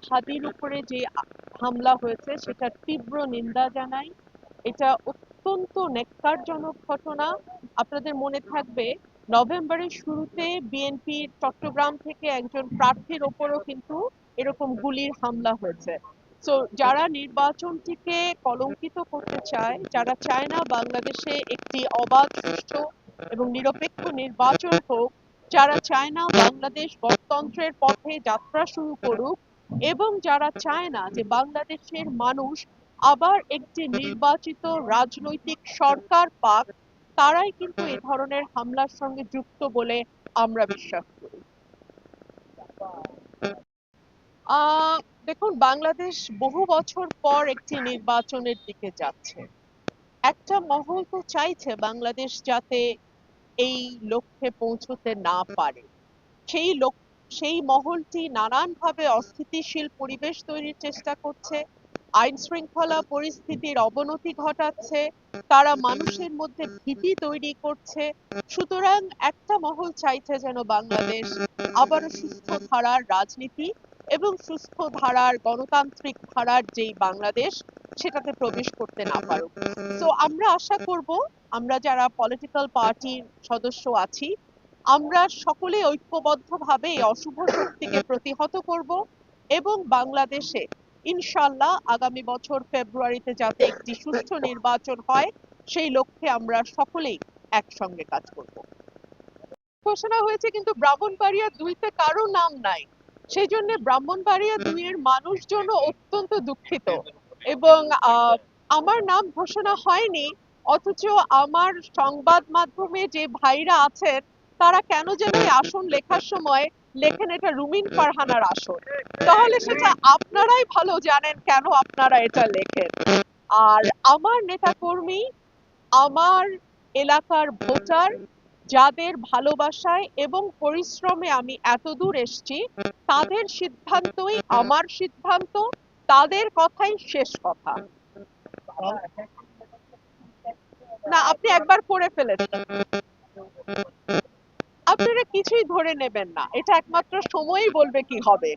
হাদির উপরে যে হামলা হয়েছে সেটার তীব্র নিন্দা জানাই। এটা অত্যন্ত নেক্কারজনক ঘটনা। আপনাদের মনে থাকবে নভেম্বরের শুরুতে বিএনপির চট্টগ্রাম থেকে একজন প্রার্থীর ওপরও কিন্তু এরকম গুলির হামলা হয়েছে। তো যারা নির্বাচনটিকে কলঙ্কিত করতে চায়, যারা চায় না বাংলাদেশে একটি অবাধ, সুষ্ঠু এবং নিরপেক্ষ নির্বাচন হোক, যারা চায় না বাংলাদেশ গণতন্ত্রের পথে যাত্রা শুরু করুক, এবং যারা চায় না যে বাংলাদেশের মানুষ আবার একটি নির্বাচিত রাজনৈতিক সরকার পাক, তারাই কিন্তু এ ধরনের হামলার সঙ্গে যুক্ত বলে আমরা বিশ্বাস করি। আহ দেখুন, বাংলাদেশ বহু বছর পর একটি নির্বাচনের দিকে যাচ্ছে। একটা মহল তো চাইছে বাংলাদেশ যাতে এই লক্ষ্যে পৌঁছতে না পারে। সেই লোক সেই মহলটি নানানভাবে অস্থিতিশীল পরিবেশ তৈরির চেষ্টা করছে, আইন শৃঙ্খলা পরিস্থিতির অবনতি ঘটাচ্ছে, তারা মানুষের মধ্যে ভীতি তৈরি করছে। সুতরাং একটা মহল চাইছে যেন বাংলাদেশ আবারও সুস্থ ধারার রাজনীতি এবং সুস্থ ধারার গণতান্ত্রিক ধারার যেই বাংলাদেশ, সেটাতে প্রবেশ করতে না পারুক। তো আমরা আশা করব, আমরা যারা পলিটিক্যাল পার্টির সদস্য আছি, আমরা সকলে ঐক্যবদ্ধভাবে এই অশুভ শক্তিকে প্রতিহত করব এবং বাংলাদেশে ইনশাল্লাহ আগামী বছর ফেব্রুয়ারিতে যাতে একটি সুষ্ঠু নির্বাচন হয়, সেই লক্ষ্যে আমরা সকলেই একসঙ্গে কাজ করব। ঘোষণা হয়েছে কিন্তু ব্রাহ্মণবাড়িয়া দুইতে কারো নাম নাই। সেই জন্য ব্রাহ্মণবাড়িয়া দুইয়ের মানুষজন অত্যন্ত দুঃখিত। এবং আমার নাম ঘোষণা হয়নি, অথচ আমার সংবাদ মাধ্যমে যে ভাইরা আছেন তারা কেন যেন এই আসন লেখার সময় লেখেন এটা রুমিন ফারহানার আসন। তাহলে সেটা আপনারাই ভালো জানেন কেন আপনারা এটা লেখেন। আর আমার নেতাকর্মী, আমার এলাকার ভোটার, যাদের ভালোবাসায় এবং পরিশ্রমে আমি এতদূর এসেছি, তাদের সিদ্ধান্তই আমার সিদ্ধান্ত, তাদের কথাই শেষ কথা। না, আপনি একবার করে ফেলেছেন। আপনারা কিছুই ধরে নেবেন না, এটা একমাত্র সময়ই বলবে কি হবে।